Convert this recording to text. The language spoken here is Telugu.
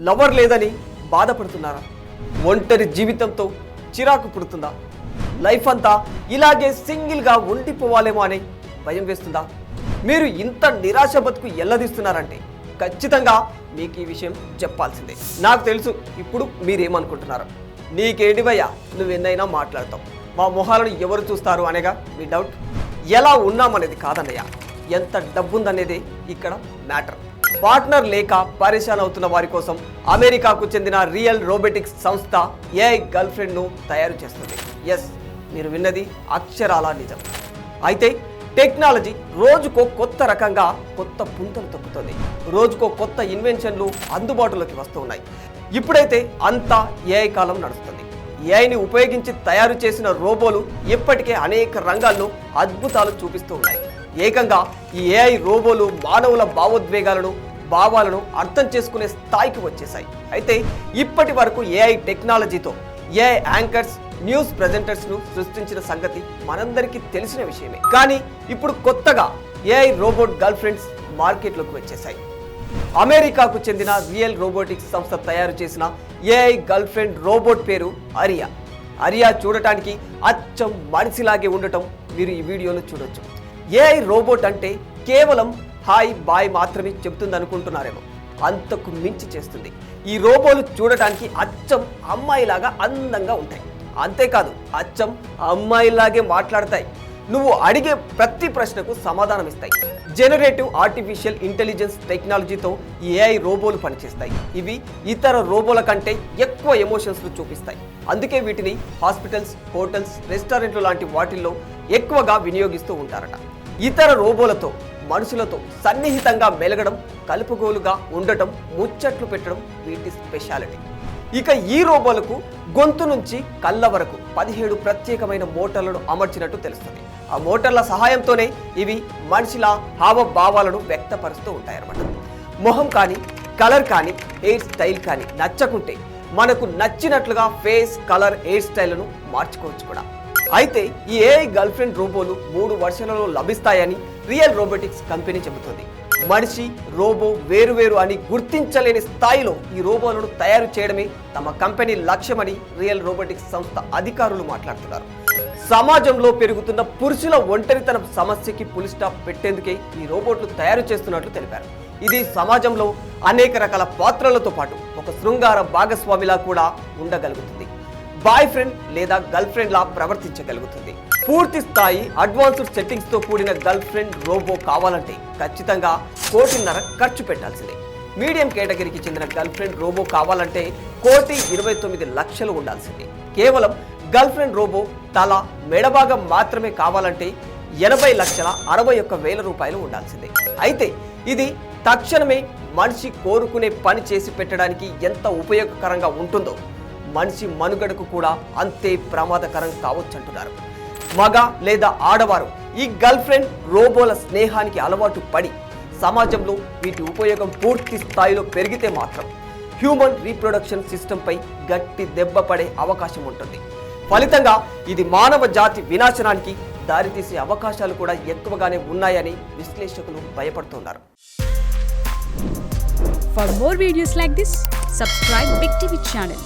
లవర్ లేదని బాధపడుతున్నారా? ఒంటరి జీవితంతో చిరాకు పుడుతుందా? లైఫ్ అంతా ఇలాగే సింగిల్గా ఉండిపోవాలేమో అనే భయం వేస్తుందా? మీరు ఇంత నిరాశ బతుకు ఎల్లదీస్తున్నారంటే ఖచ్చితంగా మీకు ఈ విషయం చెప్పాల్సిందే. నాకు తెలుసు ఇప్పుడు మీరేమనుకుంటున్నారు. నీకేంటి భయ్యా, నువ్వెన్నైనా మాట్లాడతావు, మా మొహాలను ఎవరు చూస్తారు అనేగా మీ డౌట్. ఎలా ఉన్నామనేది కాదన్నయ్య, ఎంత డబ్బుందనేదే ఇక్కడ మ్యాటర్. పార్ట్నర్ లేక పరేషాన్ అవుతున్న వారి కోసం అమెరికాకు చెందిన రియల్ రోబోటిక్స్ సంస్థ ఏఐ గర్ల్ ఫ్రెండ్ను తయారు చేస్తుంది. ఎస్, మీరు విన్నది అక్షరాల నిజం. అయితే టెక్నాలజీ రోజుకో కొత్త రకంగా కొత్త పుంతలు తొక్కుతుంది. రోజుకో కొత్త ఇన్వెన్షన్లు అందుబాటులోకి వస్తూ ఉన్నాయి. ఇప్పుడైతే అంతా ఏఐ కాలం నడుస్తుంది. ఏఐని ఉపయోగించి తయారు చేసిన రోబోలు ఇప్పటికే అనేక రంగాల్లో అద్భుతాలు చూపిస్తూ ఉన్నాయి. ఏకంగా ఈ ఏఐ రోబోలు మానవుల భావోద్వేగాలను, భావాలను అర్థం చేసుకునే స్థాయికి వచ్చేసాయి. అయితే ఇప్పటి వరకు ఏఐ టెక్నాలజీతో ఏఐ యాంకర్స్, న్యూస్ ప్రెజెంటర్స్ను సృష్టించిన సంగతి మనందరికీ తెలిసిన విషయమే. కానీ ఇప్పుడు కొత్తగా ఏఐ రోబోట్ గర్ల్ ఫ్రెండ్స్ మార్కెట్లోకి వచ్చేసాయి. అమెరికాకు చెందిన రియల్ రోబోటిక్స్ సంస్థ తయారు చేసిన ఏఐ గర్ల్ ఫ్రెండ్ రోబోట్ పేరు అరియా. అరియా చూడటానికి అచ్చం మనిషిలాగే ఉండటం మీరు ఈ వీడియోలో చూడొచ్చు. ఏఐ రోబోట్ అంటే కేవలం హాయ్ బాయ్ మాత్రమే చెబుతుంది అనుకుంటున్నారేమో, అంతకు మించి చేస్తుంది. ఈ రోబోలు చూడటానికి అచ్చం అమ్మాయిలాగా అందంగా ఉంటాయి. అంతేకాదు, అచ్చం అమ్మాయిలాగే మాట్లాడతాయి. నువ్వు అడిగే ప్రతి ప్రశ్నకు సమాధానం ఇస్తాయి. జనరేటివ్ ఆర్టిఫిషియల్ ఇంటెలిజెన్స్ టెక్నాలజీతో ఈ ఏఐ రోబోలు పనిచేస్తాయి. ఇవి ఇతర రోబోల కంటే ఎక్కువ ఎమోషన్స్ చూపిస్తాయి. అందుకే వీటిని హాస్పిటల్స్, హోటల్స్, రెస్టారెంట్లు లాంటి వాటిల్లో ఎక్కువగా వినియోగిస్తూ ఉంటారట. ఇతర రోబోలతో మనుషులతో సన్నిహితంగా మెలగడం, కలుపుగోలుగా ఉండటం, ముచ్చట్లు పెట్టడం వీటి స్పెషాలిటీ. ఇక ఈ రోబోలకు గొంతు నుంచి కళ్ళ వరకు 17 ప్రత్యేకమైన మోటార్లను అమర్చినట్టు తెలుస్తుంది. ఆ మోటార్ల సహాయంతోనే ఇవి మనిషిల హావభావాలను వ్యక్తపరుస్తూ ఉంటాయన్నమాట. మొహం కానీ, కలర్ కానీ, హెయిర్ స్టైల్ కానీ నచ్చకుంటే మనకు నచ్చినట్లుగా ఫేస్, కలర్, హెయిర్ స్టైల్ను మార్చుకోవచ్చు కూడా. అయితే ఈ ఏఐ గర్ల్ ఫ్రెండ్ రోబోలు 3 వర్షన్లలో లభిస్తాయని రియల్ రోబోటిక్స్ కంపెనీ చెబుతుంది. మనిషి, రోబో వేరువేరు అని గుర్తించలేని స్థాయిలో ఈ రోబోలను తయారు చేయడమే తమ కంపెనీ లక్ష్యమని రియల్ రోబోటిక్స్ సంస్థ అధికారులు మాట్లాడుతున్నారు. సమాజంలో పెరుగుతున్న పురుషుల ఒంటరితనం సమస్యకి ఫుల్ స్టాప్ పెట్టేందుకే ఈ రోబోట్లు తయారు చేస్తున్నట్లు తెలిపారు. ఇది సమాజంలో అనేక రకాల పాత్రలతో పాటు ఒక శృంగార భాగస్వామిలా కూడా ఉండగలుగుతుంది. బాయ్ ఫ్రెండ్ లేదా గర్ల్ ఫ్రెండ్ లా ప్రవర్తించగలుగుతుంది. పూర్తి స్థాయి అడ్వాన్స్డ్ సెట్టింగ్స్ తో కూడిన గర్ల్ ఫ్రెండ్ రోబో కావాలంటే ఖచ్చితంగా 1,50,00,000 ఖర్చు పెట్టాల్సిందే. మీడియం కేటగిరీకి చెందిన గర్ల్ ఫ్రెండ్ రోబో కావాలంటే 1,29,00,000 ఉండాల్సిందే. కేవలం గర్ల్ ఫ్రెండ్ రోబో తల, మెడభాగం మాత్రమే కావాలంటే 80,61,000 రూపాయలు ఉండాల్సిందే. అయితే ఇది తక్షణమే మనిషి కోరుకునే పని చేసి పెట్టడానికి ఎంత ఉపయోగకరంగా ఉంటుందో మనిషి మనుగడకు కూడా అంతే ప్రమాదకరం కావచ్చంటున్నారు. మగ లేదా ఆడవారు ఈ గర్ల్ ఫ్రెండ్ రోబోల స్నేహానికి అలవాటు పడి సమాజంలో వీటి ఉపయోగం పూర్తి స్థాయిలో పెరిగితే మాత్రం హ్యూమన్ రీప్రొడక్షన్ సిస్టంపై గట్టి దెబ్బ పడే అవకాశం ఉంటుంది. ఫలితంగా ఇది మానవ జాతి వినాశనానికి దారితీసే అవకాశాలు కూడా ఎక్కువగానే ఉన్నాయని విశ్లేషకులు భయపడుతున్నారు. For more videos like this, subscribe Big TV channel.